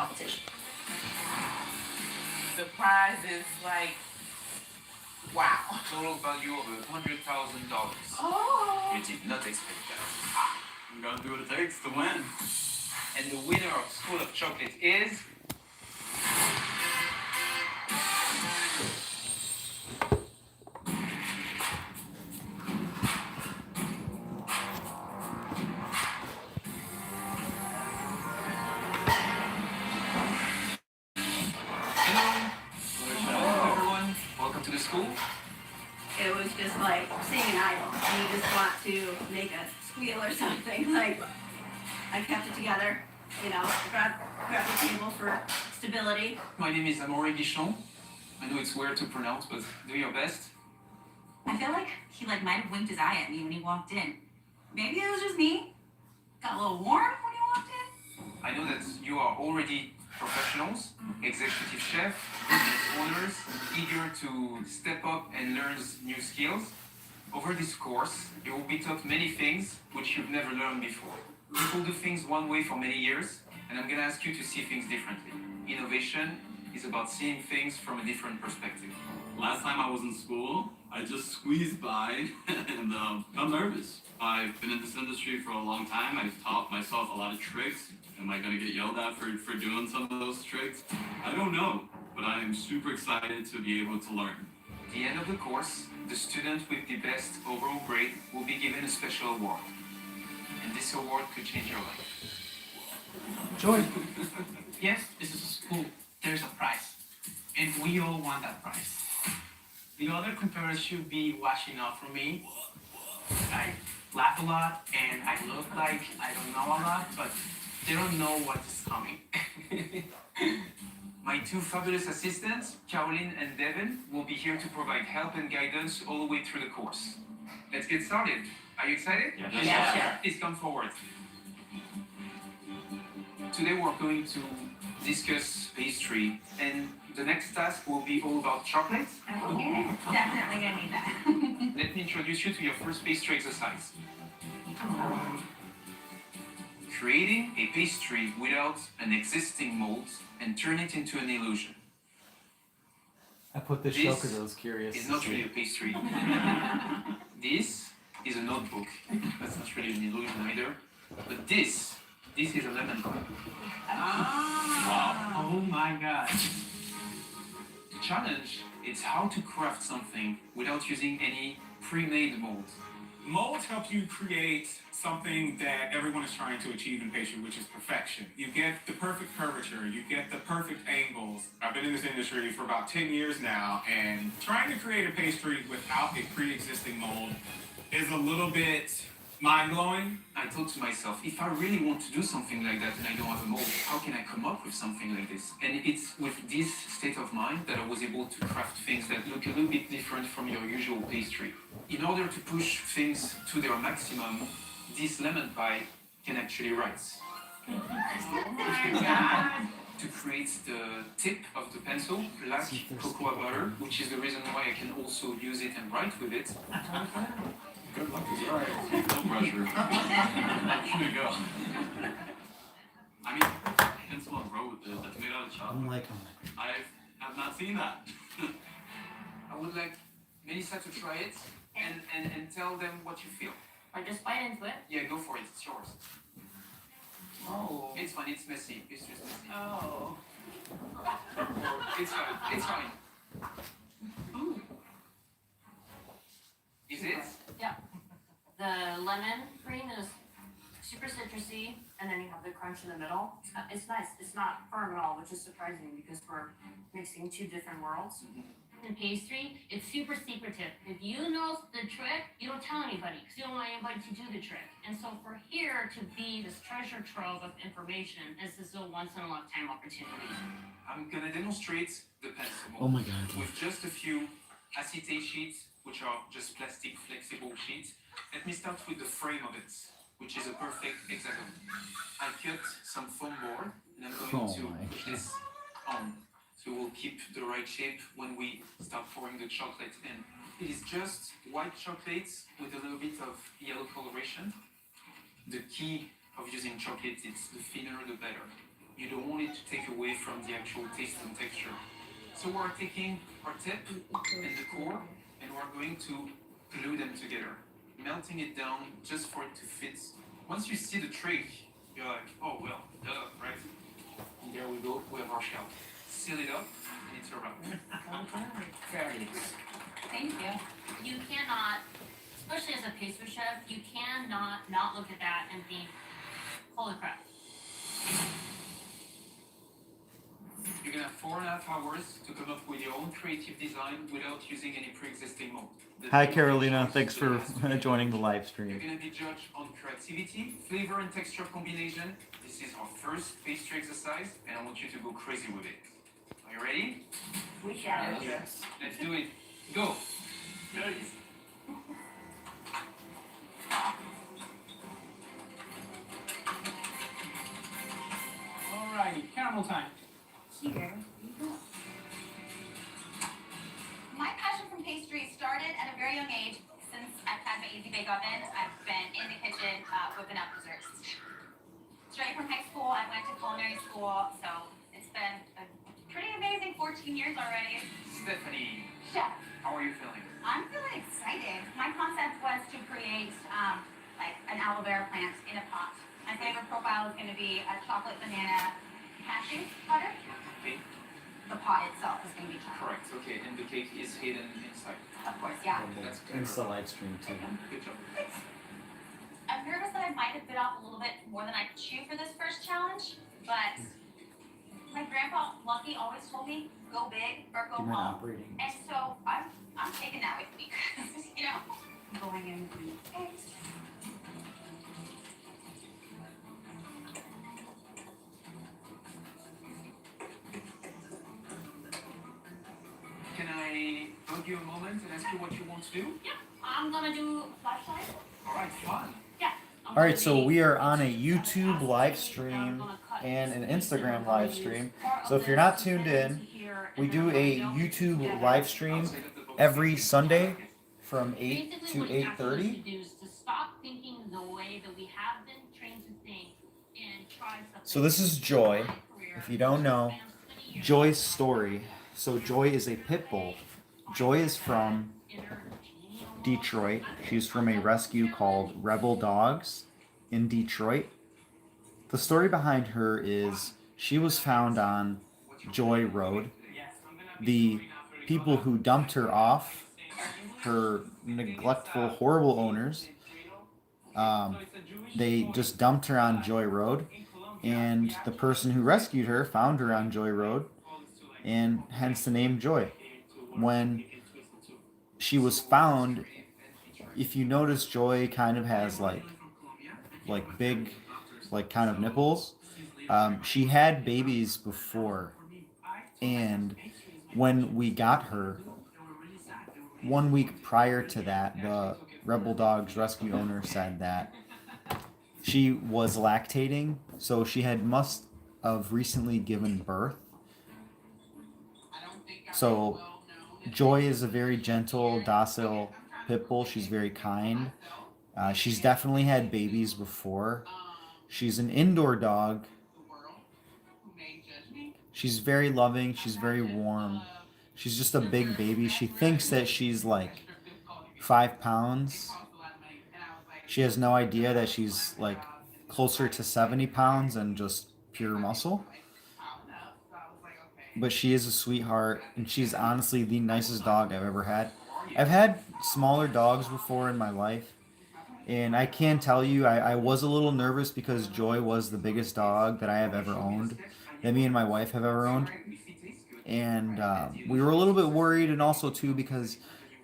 competition. The prize is like, wow. Total value of $100,000. Oh. You did not expect that. I'm gonna do what it takes to win. And the winner of School of Chocolate is... Hello, everyone. Welcome to the school. It was just like seeing an idol, and you just want to make a squeal or something. Like, I kept it together, you know, grab the table for stability. My name is Amaury Guichon. I know it's weird to pronounce, but do your best. I feel like he might have winked his eye at me when he walked in. Maybe it was just me. Got a little warm when he walked in. I know that you are already professionals, executive chef, business owners, eager to step up and learn new skills. Over this course, you will be taught many things which you've never learned before. People do things one way for many years, and I'm going to ask you to see things differently. Innovation is about seeing things from a different perspective. Last time I was in school, I just squeezed by and I'm nervous. I've been in this industry for a long time. I've taught myself a lot of tricks. Am I gonna get yelled at for doing some of those tricks? I don't know, but I am super excited to be able to learn. At the end of the course, the student with the best overall grade will be given a special award. And this award could change your life. Joy. Yes, this is a school. There's a prize. And we all want that prize. The other competitors should be watching out for me. I laugh a lot and I look like I don't know a lot, but they don't know what's coming. My two fabulous assistants, Caroline and Devin, will be here to provide help and guidance all the way through the course. Let's get started. Are you excited? Yeah. Please come forward. Today we're going to discuss pastry, and the next task will be all about chocolate. Okay, definitely gonna need that. Let me introduce you to your first pastry exercise. Creating a pastry without an existing mold and turn it into an illusion. I put this show because I was curious. It's not really a pastry. This is a notebook. That's not really an illusion either. But this is a lemon pie. Wow. Oh my God. The challenge is how to craft something without using any pre-made mold. Molds help you create something that everyone is trying to achieve in pastry, which is perfection. You get the perfect curvature, you get the perfect angles. I've been in this industry for about 10 years now, and trying to create a pastry without a pre-existing mold is a little bit mind-blowing. I thought to myself, if I really want to do something like that and I don't have a mold, how can I come up with something like this? And it's with this state of mind that I was able to craft things that look a little bit different from your usual pastry. In order to push things to their maximum, this lemon pie can actually rise. Oh my God. To create the tip of the pencil, black cocoa butter, which is the reason why I can also use it and write with it. Good luck is right. No pressure. Here we go. I mean, pencil and wrote with this. That's made out of chocolate. I'm like, I have not seen that. I would like Melissa to try it and tell them what you feel. Or just bite into it. Yeah, go for it. It's yours. oh. It's fine. It's messy. It's just messy. Oh. It's fine. It's fine. Ooh. Is it? Yeah. The lemon cream is super citrusy, and then you have the crunch in the middle. It's nice. It's not firm at all, which is surprising because we're mixing two different worlds. In pastry, it's super secretive. If you know the trick, you don't tell anybody because you don't want anybody to do the trick. And so for here to be this treasure trove of information, this is a once-in-a-lifetime opportunity. I'm gonna demonstrate the pencil mold Oh my God. with just a few acetate sheets, which are just plastic flexible sheets. Let me start with the frame of it, which is a perfect hexagon. I cut some foam board, and I'm going to push this on. So we'll keep the right shape when we start pouring the chocolate in. It is just white chocolate with a little bit of yellow coloration. The key of using chocolate is the thinner the better. You don't want it to take away from the actual taste and texture. So we're taking our tip and the core, and we're going to glue them together, melting it down just for it to fit. Once you see the trick, you're like, oh well, duh, right? And there we go, we have our shell. Seal it up, and it's a wrap. Thank you. You cannot, especially as a pastry chef, you cannot not look at that and think, holy crap. You're gonna have 4.5 hours to come up with your own creative design without using any pre-existing mold. The Hi, deal Carolina. is Thanks the for last 2 joining the live You're stream. gonna be judged on creativity, flavor and texture combination. This is our first pastry exercise, and I want you to go crazy with it. Are you ready? We shall. Yes. Let's do it. Go. Alrighty, caramel time. Here. My passion from pastry started at a very young age. Since I've had my easy bake oven, I've been in the kitchen whipping up desserts. Straight from high school, I went to culinary school, so it's been a pretty amazing 14 years already. Stephanie, Chef, how are you feeling? I'm feeling excited. My concept was to create like an aloe vera plant in a pot. My flavor profile is going to be a chocolate banana cashew butter. Okay. The pot itself is going to be chocolate. Correct. Okay. And the cake is hidden inside. Of course, yeah. That's It's the live stream too. Good job. I'm nervous that I might have bit off a little bit more than I could chew for this first challenge, but my grandpa Lucky always told me, go big or go You're not home. operating. And so I'm taking that with me, you know. Going in with me. Can I bug you a moment and ask you what you want to do? I'm gonna do flashlight. All right, fun. I'm All right, gonna so be- we are on a I'm YouTube gonna live cut stream this and an piece, and Instagram I'm gonna live use stream. part So of if you're this not tuned and then in, here, we and do then a I'm gonna YouTube together. live stream every Sunday from 8 Basically, to what you actually 8:30. should do is to stop thinking the way that we have been trained to think and try something. So this is Joy. My career If you don't know, spans 20 years. Joy's story. So Joy is a pit bull. Joy is from Detroit. She's from a rescue called Rebel Dogs in Detroit. The story behind her is she was found on Joy Road. The people who dumped her off, her neglectful, horrible owners, they just dumped her on Joy Road. And the person who rescued her found her on Joy Road, and hence the name Joy. When she was found, if you notice, Joy kind of has like big, like kind of nipples. She had babies before, and when we got her, 1 week prior to that, the Rebel Dogs rescue owner said that she was lactating, so she must have recently given birth. So Joy is a very gentle, docile pit bull. She's very kind. She's definitely had babies before. She's an indoor dog. She's very loving. She's very warm. She's just a big baby. She thinks that she's like 5 pounds. She has no idea that she's like closer to 70 pounds and just pure muscle. But she is a sweetheart, and she's honestly the nicest dog I've ever had. I've had smaller dogs before in my life, and I can tell you I was a little nervous because Joy was the biggest dog that I have ever owned, that me and my wife have ever owned. And we were a little bit worried, and also too because,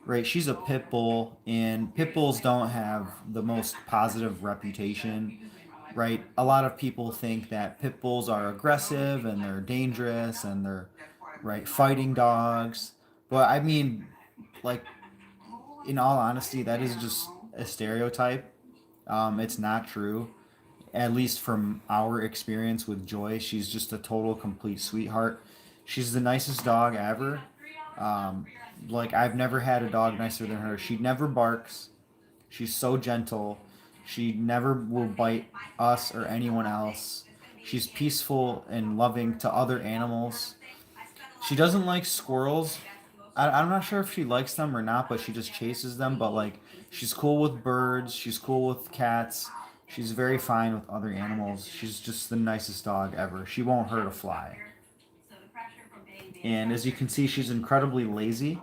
right, she's a pit bull, and pit bulls don't have the most positive reputation. Right, a lot of people think that pit bulls are aggressive and they're dangerous and they're fighting dogs. But I mean, like, in all honesty, that is just a stereotype. It's not true. At least from our experience with Joy, she's just a total, complete sweetheart. She's the nicest dog ever. I've never had a dog nicer than her. She never barks. She's so gentle. She never will bite us or anyone else. She's peaceful and loving to other animals. She doesn't like squirrels. I'm not sure if she likes them or not, but she just chases them. But like, she's cool with birds. She's cool with cats. She's very fine with other animals. She's just the nicest dog ever. She won't hurt a fly. And as you can see, she's incredibly lazy.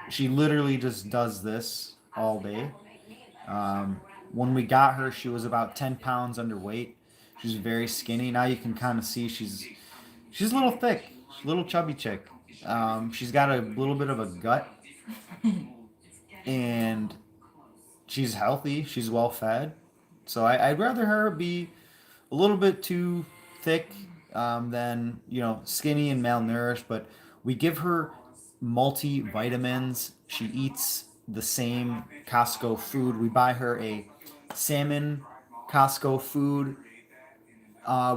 She literally just does this all day. When we got her, she was about 10 pounds underweight. She's very skinny. Now you can kind of see she's a little thick, a little chubby chick. She's got a little bit of a gut, and she's healthy. She's well fed. So I'd rather her be a little bit too thick than skinny and malnourished. But we give her multivitamins. She eats the same Costco food. We buy her a salmon Costco food.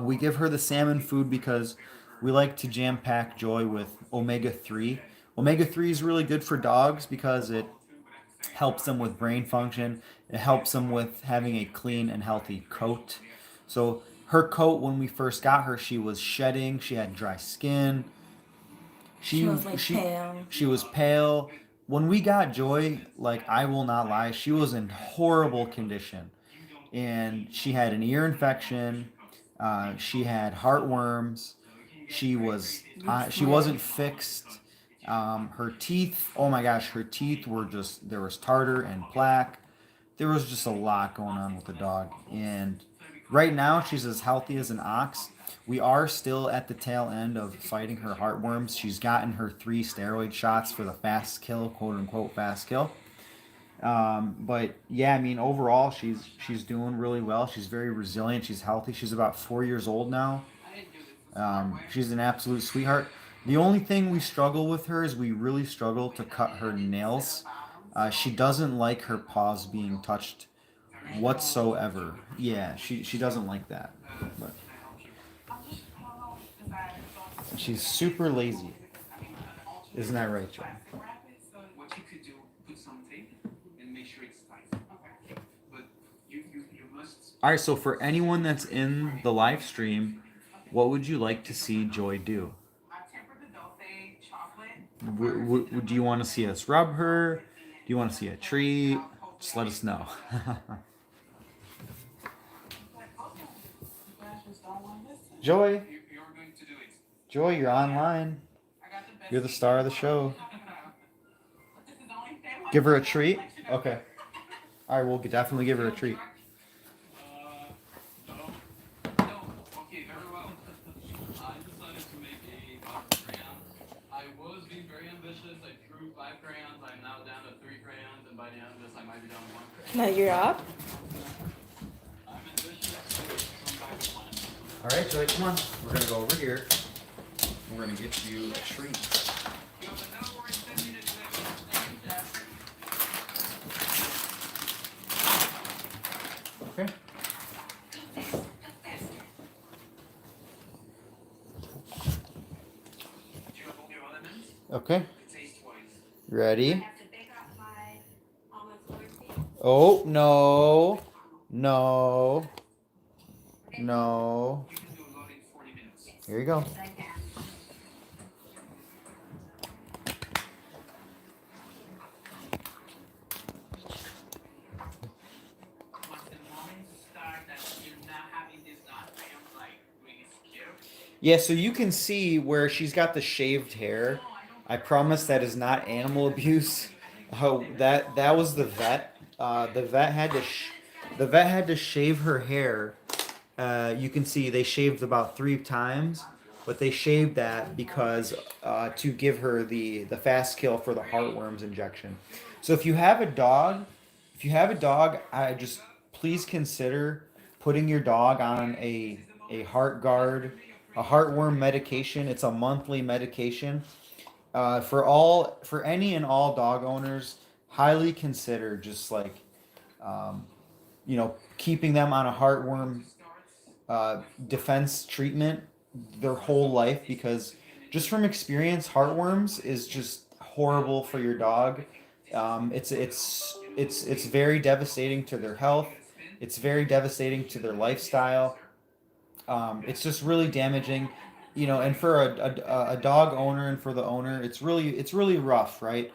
We give her the salmon food because we like to jam pack Joy with omega-3. Omega-3 is really good for dogs because it helps them with brain function. It helps them with having a clean and healthy coat. So her coat, when we first got her, she was shedding. She had dry skin. She was pale. She was pale. When we got Joy, like, I will not lie, she was in horrible condition. And she had an ear infection. She had heartworms. She wasn't fixed. Her teeth, oh my gosh, her teeth were just, there was tartar and plaque. There was just a lot going on with the dog. And right now, she's as healthy as an ox. We are still at the tail end of fighting her heartworms. She's gotten her 3 steroid shots for the fast kill, quote unquote fast kill. But yeah, I mean, overall, she's doing really well. She's very resilient. She's healthy. She's about 4 years old now. She's an absolute sweetheart. The only thing we struggle with her is we really struggle to cut her nails. She doesn't like her paws being touched whatsoever. Yeah, she doesn't like that. But she's super lazy. Isn't that right, John? What you could do, put some tape and make sure it's tight. But you must. All right, so for anyone that's in the live stream, what would you like to see Joy do? Do you want to see us rub her? Do you want to see a treat? Just let us know. Joy, You're going to do it. Joy, you're online. You're the star of the show. Give her a treat? Okay. All right, we'll definitely give her a treat. No. Okay, very well. I decided to make a box of crayons. I was being very ambitious. I drew 5 crayons. I'm now down to 3 crayons, and by the end of this, I might be down to 1 crayon. Now you're up. I'm ambitious. Sometimes planned. All right, Joy, come on. We're going to go over here. We're going to get you a treat. Okay. Okay. Ready? Oh, no. No. No. Here you go. Yeah, so you can see where she's got the shaved hair. I promise that is not animal abuse. Oh, that was the vet. The vet had to shave her hair. You can see they shaved about 3 times, but they shaved that because to give her the fast kill for the heartworms injection. So if you have a dog, I just please consider putting your dog on a heart guard, a heartworm medication. It's a monthly medication. For any and all dog owners, highly consider just like keeping them on a heartworm defense treatment their whole life, because just from experience, heartworms is just horrible for your dog. It's very devastating to their health. It's very devastating to their lifestyle. It's just really damaging, and for a dog owner and for the owner, it's really rough, right?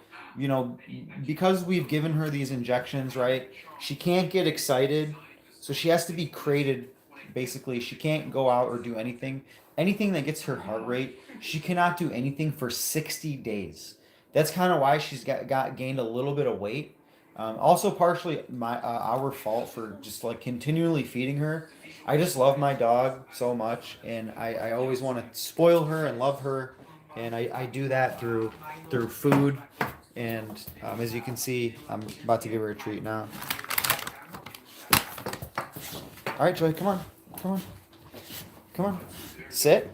Because we've given her these injections, right? She can't get excited, so she has to be crated. Basically, she can't go out or do anything that gets her heart rate. She cannot do anything for 60 days. That's kind of why she's got gained a little bit of weight. Also, partially our fault for just like continually feeding her. I just love my dog so much, and I always want to spoil her and love her, and I do that through food. And as you can see, I'm about to give her a treat now. All right, Joy, come on, come on, come on, sit,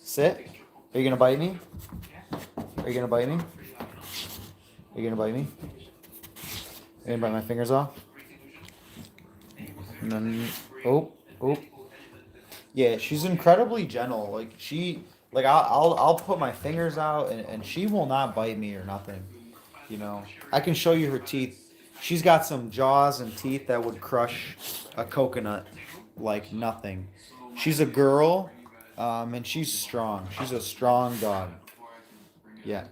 sit. Are you gonna bite me? Are you gonna bite me? Are you gonna bite me? Are you gonna bite my fingers off? And then, oh. Yeah, she's incredibly gentle. I'll put my fingers out and she will not bite me or nothing. I can show you her teeth. She's got some jaws and teeth that would crush a coconut like nothing. She's a girl, and she's strong. She's a strong dog. Yeah.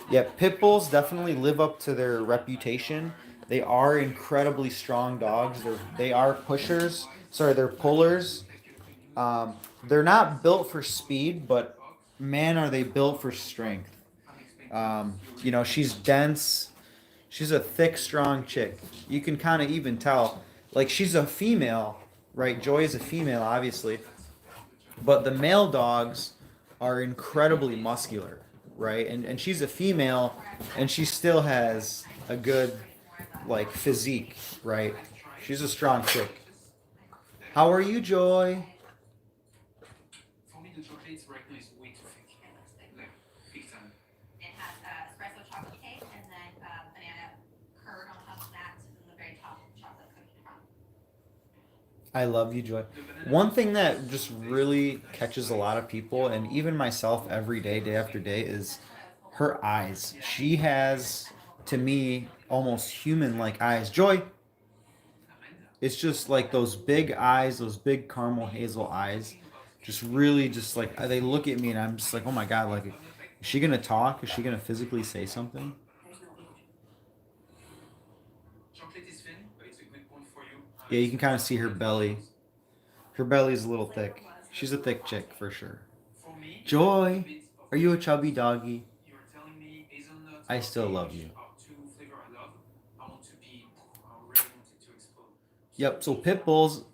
Yeah, pit bulls definitely live up to their reputation. They are incredibly strong dogs. They are pushers. Sorry, they're pullers. They're not built for speed, but man, are they built for strength. She's dense. She's a thick, strong chick. You can kind of even tell. Like, she's a female, right? Joy is a female, obviously. But the male dogs are incredibly muscular, right? And she's a female, and she still has a good, like, physique, right? She's a strong chick. How are you, Joy? For me, the chocolate right now is way too thick. Like, big time. It has espresso chocolate cake and then banana curd on top of that, and then the very top chocolate cookie crumb. I love you, Joy. One thing that just really catches a lot of people, and even myself every day, day after day, is her eyes. She has, to me, almost human like eyes. Joy, it's just like those big eyes, those big caramel hazel eyes. Just really, just like they look at me, and I'm just like, oh my God, like, is she gonna talk? Is she gonna physically say something? Chocolate is thin, but it's a good point for you. Yeah, you can kind of see her belly. Her belly's a little thick. She's a thick chick for sure. For me, Joy, are you a chubby doggy? you're telling me hazelnut I still love orange you. are two flavor I love. I want to be, I really wanted to explode. Yep. So pit bulls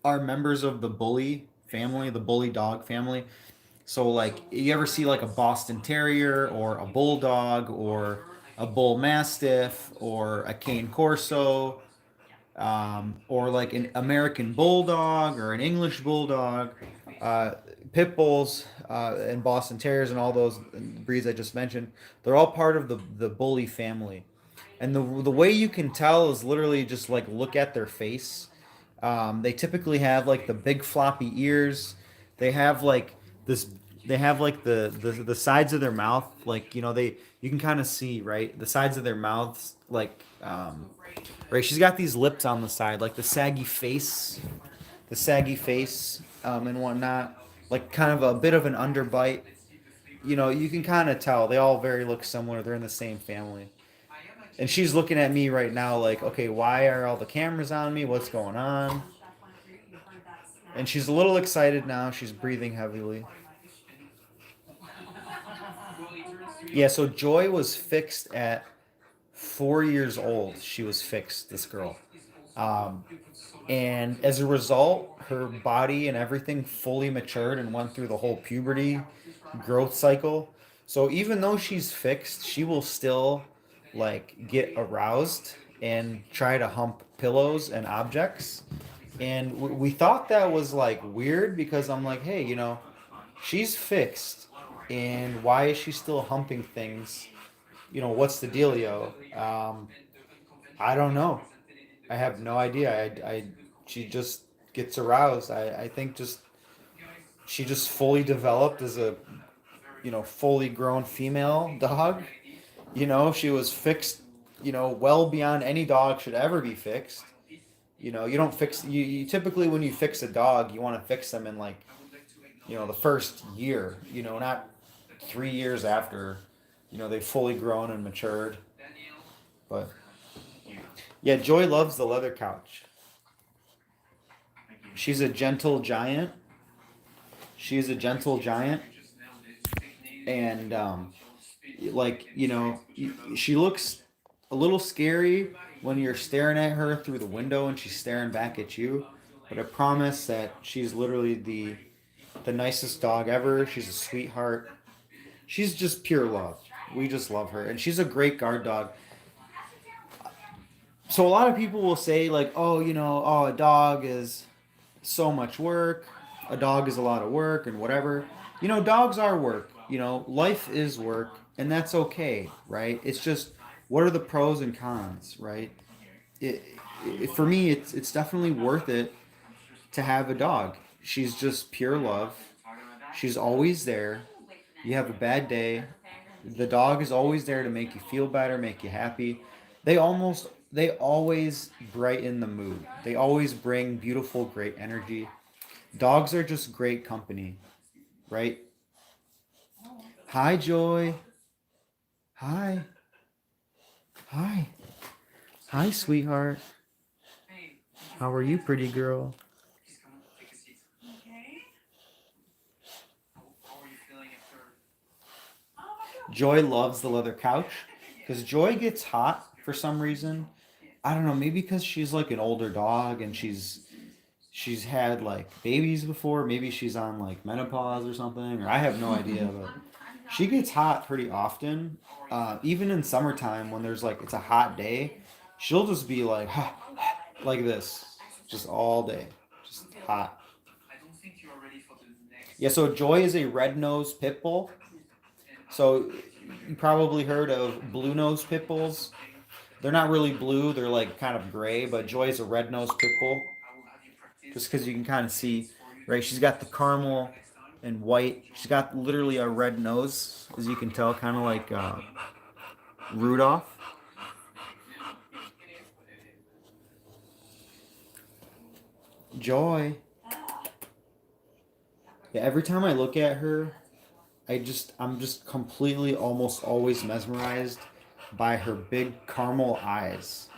are members of the bully family, the bully dog family. So like, you ever see like a Boston Terrier or a bulldog or a bull mastiff or a cane corso, or like an American bulldog or an English bulldog, uh, pit bulls, and Boston Terriers and all those breeds I just mentioned. They're all part of the bully family, and the way you can tell is literally just like look at their face. They typically have like the big floppy ears. They have like this. They have like the sides of their mouth, like you can kind of see, right, the sides of their mouths, like, right. She's got these lips on the side, like the saggy face, and whatnot, like kind of a bit of an underbite. You can kind of tell they all very look similar. They're in the same family. And she's looking at me right now like, okay, why are all the cameras on me? What's going on? And she's a little excited now. She's breathing heavily. Yeah, so Joy was fixed at 4 years old. She was fixed, this girl. And as a result, her body and everything fully matured and went through the whole puberty growth cycle. So even though she's fixed, she will still like get aroused and try to hump pillows and objects. And we thought that was like weird because I'm like, hey, she's fixed, and why is she still humping things? What's the dealio? I don't know. I have no idea. She just gets aroused. I think she just fully developed as a fully grown female dog. She was fixed, well beyond any dog should ever be fixed. You know, you don't fix you typically when you fix a dog, you want to fix them in like, you know, the first year, you know, not 3 years after, you know, they've fully grown and matured. But yeah, Joy loves the leather couch. She's a gentle giant. She's a gentle giant, and like, you know, she looks a little scary when you're staring at her through the window and she's staring back at you. But I promise that she's literally the nicest dog ever. She's a sweetheart. She's just pure love. We just love her, and she's a great guard dog. So a lot of people will say like, oh, you know, oh, a dog is so much work. A dog is a lot of work and whatever. You know, dogs are work. You know, life is work, and that's okay, right? It's just what are the pros and cons, right? For me, it's definitely worth it to have a dog. She's just pure love. She's always there. You have a bad day, the dog is always there to make you feel better, make you happy. They always brighten the mood. They always bring beautiful, great energy. Dogs are just great company, right? Hi, Joy. Hi. Hi. Hi, sweetheart. How are you, pretty girl? Joy loves the leather couch because Joy gets hot for some reason. I don't know, maybe because she's like an older dog and she's had like babies before. Maybe she's on like menopause or something, or I have no idea. But she gets hot pretty often. Even in summertime when there's like it's a hot day, she'll just be like like this, just all day, just hot. Yeah. So Joy is a red-nosed pit bull. So you probably heard of blue-nosed pit bulls. They're not really blue; they're like kind of gray. But Joy is a red-nosed pit bull, just because you can kind of see, right? She's got the caramel and white. She's got literally a red nose, as you can tell, kind of like Rudolph. Joy. Yeah, every time I look at her, I'm just completely almost always mesmerized by her big caramel eyes.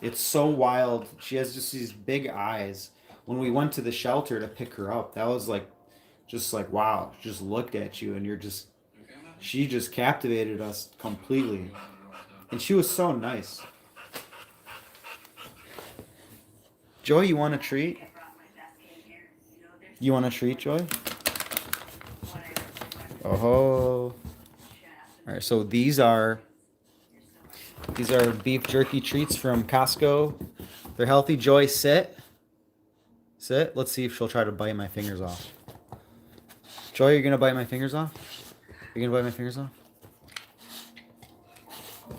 It's so wild. She has just these big eyes. When we went to the shelter to pick her up, that was like just like wow, just looked at you and she just captivated us completely. And she was so nice. Joy, you want a treat? You want a treat, Joy? Oh. All right, so these are beef jerky treats from Costco. They're healthy. Joy, sit. Sit. Let's see if she'll try to bite my fingers off. Joy, you're gonna bite my fingers off? You're gonna bite my fingers off?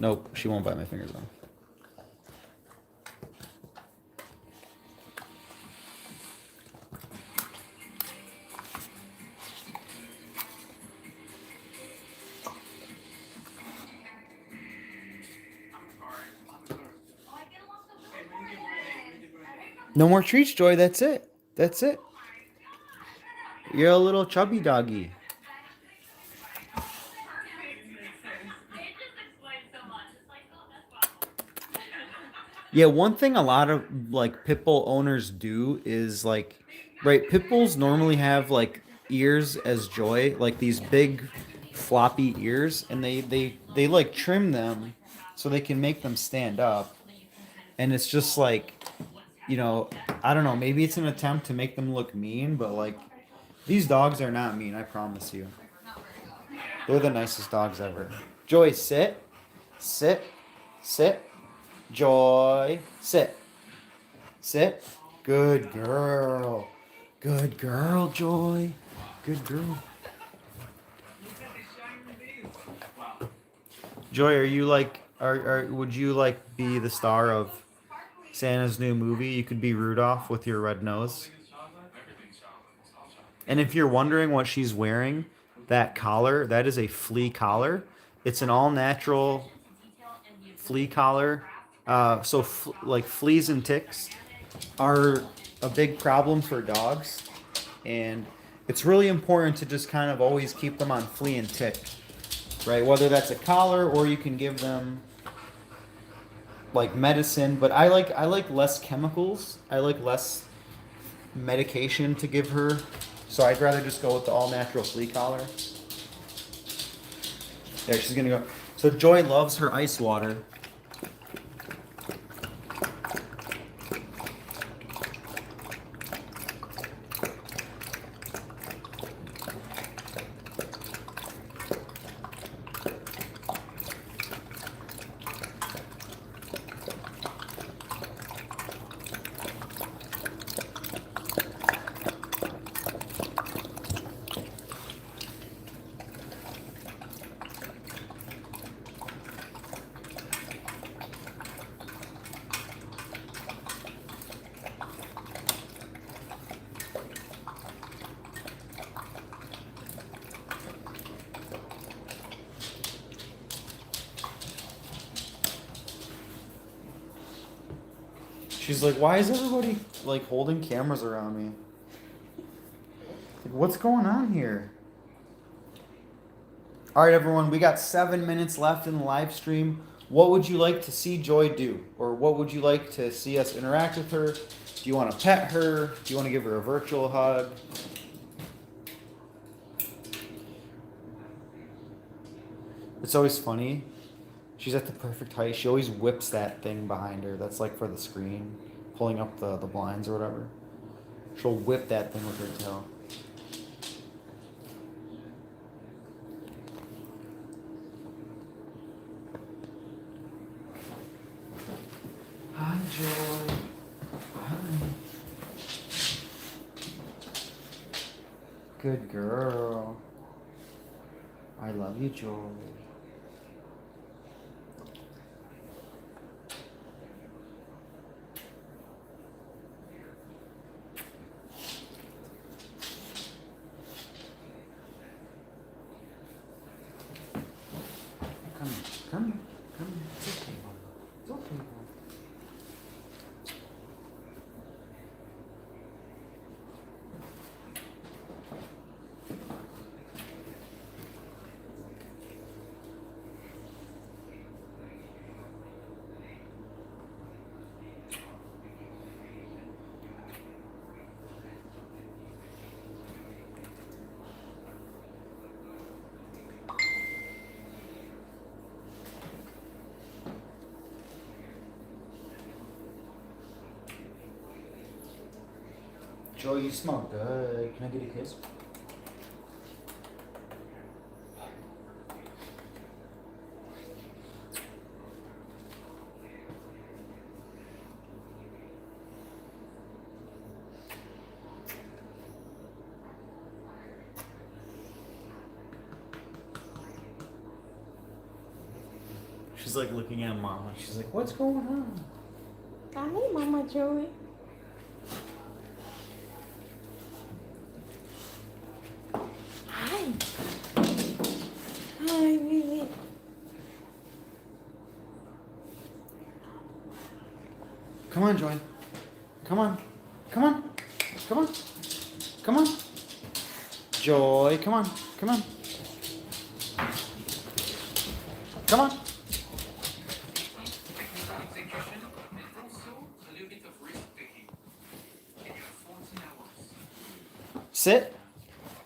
Nope, she won't bite my fingers off. No more treats, Joy. That's it. That's it. You're a little chubby doggy. Yeah, one thing a lot of like pit bull owners do is like, right, pit bulls normally have like ears as Joy, like these big floppy ears, and they like trim them so they can make them stand up. And it's just like, you know, I don't know, maybe it's an attempt to make them look mean, but like these dogs are not mean, I promise you. They're the nicest dogs ever. Joy, sit. Sit. Sit. Joy, sit. Sit. Good girl. Good girl, Joy. Good girl. Joy, are you like would you like be the star of Santa's new movie? You could be Rudolph with your red nose. And if you're wondering what she's wearing, that collar, that is a flea collar. It's an all natural flea collar. Like fleas and ticks are a big problem for dogs, and it's really important to just kind of always keep them on flea and tick, right? Whether that's a collar or you can give them like medicine, but I like less chemicals. I like less medication to give her, so I'd rather just go with the all natural flea collar. There, she's gonna go. So Joy loves her ice water. She's like, why is everybody like holding cameras around me? Like, what's going on here? All right, everyone, we got 7 minutes left in the live stream. What would you like to see Joy do? Or what would you like to see us interact with her? Do you want to pet her? Do you want to give her a virtual hug? It's always funny. She's at the perfect height. She always whips that thing behind her. That's like for the screen, pulling up the blinds or whatever. She'll whip that thing with her tail. Hi, Joy. Hi. Good girl. I love you, Joy. Come here. It's okay, Mama. It's okay, Mama. Joy, you smell good. Can I get a kiss? She's like looking at Mama. She's like, what's going on? Hi, Mama Joey. Hi. Hi, baby. Come on, Joy. Come on. Come on. Come on. Come on. Joy, come on. Come on. Come on. Execution and also a little bit of risk taking. And you have 14 hours. Sit.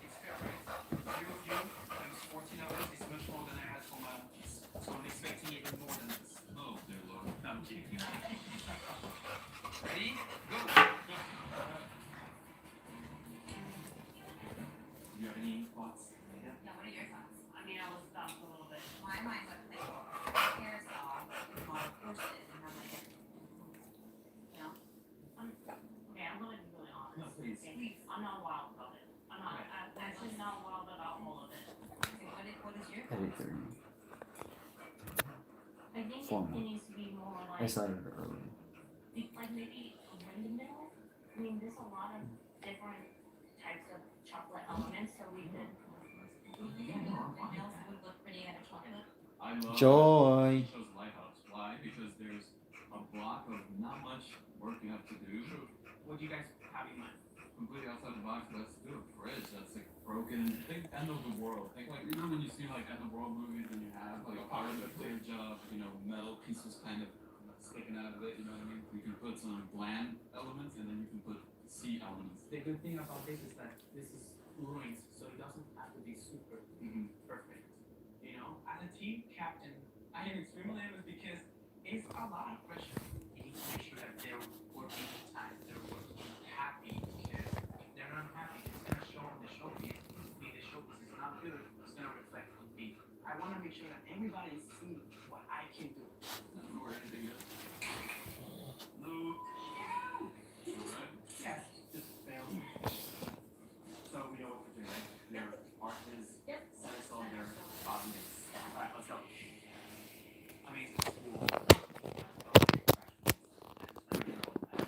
It's fair, right? 0 of you times 14 hours is much more than I had for my own kids. So I'm expecting even more than this. Oh, dear Lord. No, I'm kidding. Ready? Go! Do you have any thoughts? Yeah. Yeah, what are your thoughts? I mean, I was stopped a little bit. My mind went like carousel, horses, and I'm like, you know, Okay, I'm gonna be really honest. No, please. Okay, I'm not wild about it. I'm actually not wild about all of it. okay, what is your At 8:30. I think Formal. it needs to be more I like, started early. like maybe in the middle. I mean, there's a lot of different types of chocolate elements, so we could. anything else would look pretty at a chocolate? I love Joy. Show's Lighthouse. Why? Because there's a block of not much work you have to do, do you guys have in mind? Completely outside the box, let's do a fridge that's like broken. Think end of the world. Think like, you know when you see like end of the world movies and you have like a part of the fridge of, you know, metal pieces kind of sticking out of it, you know what I mean? You can put some bland elements and then you can put sea elements. The good thing about this is that this is ruins, so it doesn't have to be super perfect. You know, as a team captain, I am extremely nervous because it's a lot of pressure. You need to make sure that they're working tight, they're working happy, because if they're not happy, it's gonna show on the showpiece. If the showpiece is not good, it's gonna reflect on me. I wanna make sure that everybody sees what I can do. I don't know where anything is. No. Alright. Yes, just fail. So we know what to do, right? Their art is set us on their bottom base. Alright, let's go. I mean, school.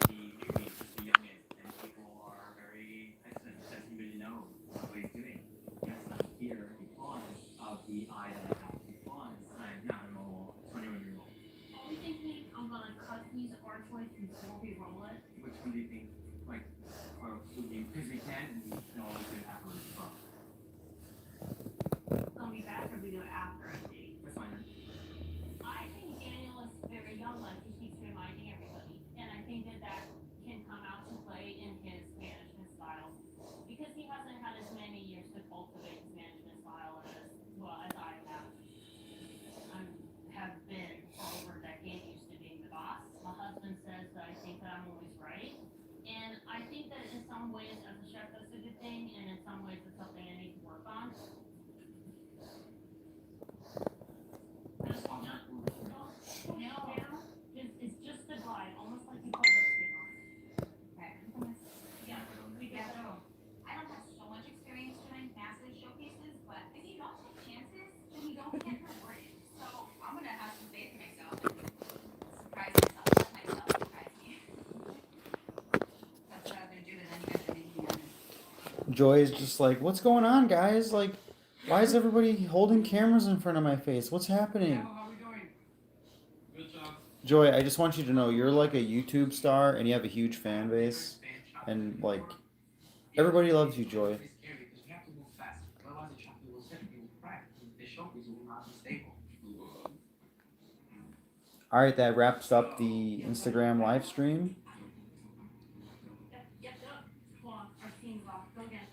The newbies, the youngest, and people are very hesitant because you really know what he's doing. Yes, I'm here because of the item, because I'm not a normal 21-year-old. I'm thinking I'm gonna cut these archways and slowly roll it. Which one do you think, like, or would you, because we can, and we can always do it afterwards, so. I'll be back or we do it after I see. That's fine. I think Daniel is very young, like he keeps reminding everybody, and I think that that can come out to play in his management style, because he hasn't had as many years to cultivate his management style as well as I have. Have been for over a decade used to being the boss. My husband says that I think that I'm always right, and I think that in some ways as a chef that's a good thing, and in some ways it's something I need to work on. It's just the glide, almost like you put lipstick on. Yeah, we get that. I don't have so much experience doing massive showcases, but if you don't take chances, then you don't get rewarded. So I'm gonna have some faith in myself and surprise myself, let myself surprise me. That's what I'm gonna do to then you guys are making me nervous. Joy is just like, what's going on, guys? Like, why is everybody holding cameras in front of my face? What's happening? How are we doing? Good job. Joy, I just want you to know you're like a YouTube star and you have a huge fan base. And, like, everybody loves you, Joy. It's scary because we have to move fast. Otherwise the chocolate will sit and it will crack. The showpiece will not be stable. Alright, that wraps up the Instagram live stream. Yep. Hold on, our team's off. Go again.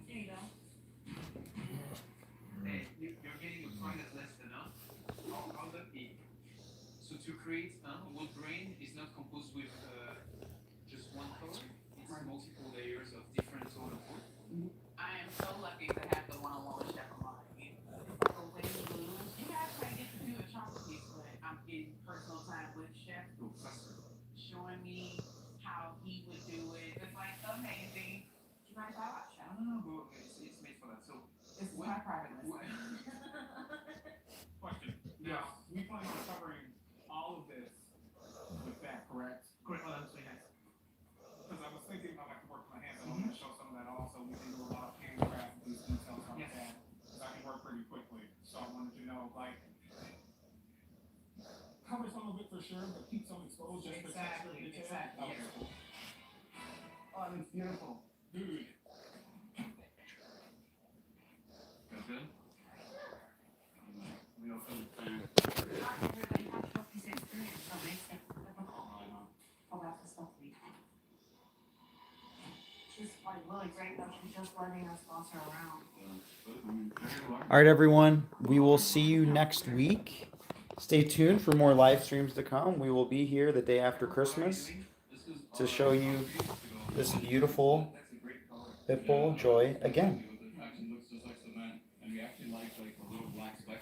There you go. Hey, you're getting a point that's less than enough. How that be? So to create a wood grain is not composed with just one color. It's multiple layers of different tone of wood. I am so lucky to have the one-on-one with Chef Amari. It's like a way to lose. You guys might get to do a chocolate piece, but I'm getting personal time with Chef, showing me how he would do it. It's like amazing. You guys watch? I don't know, but it's made for that. So This is my private lesson. Question. Now, we plan on covering all of this with that, correct? Correct, oh, that's very nice. Because I was thinking I like to work with my hands. I want to show some of that also. We can do a lot of handcraft, these details like Yes. that. Because I can work pretty quickly. So I wanted to know, like, cover some of it for sure, but keep some exposed just for texture and detail. Exactly. That was cool. Oh, it looks beautiful. Dude. That's good? We also Not everybody has showpiece experience, so makes it difficult. Oh, that's the stuff we do. She's like really great though, she's just letting us boss her around. Alright, everyone. We will see you next week. Stay tuned for more live streams to come. We will be here the day after Christmas to show you this beautiful pit bull Joy again. It actually looks just like cement, and we actually like a little black speck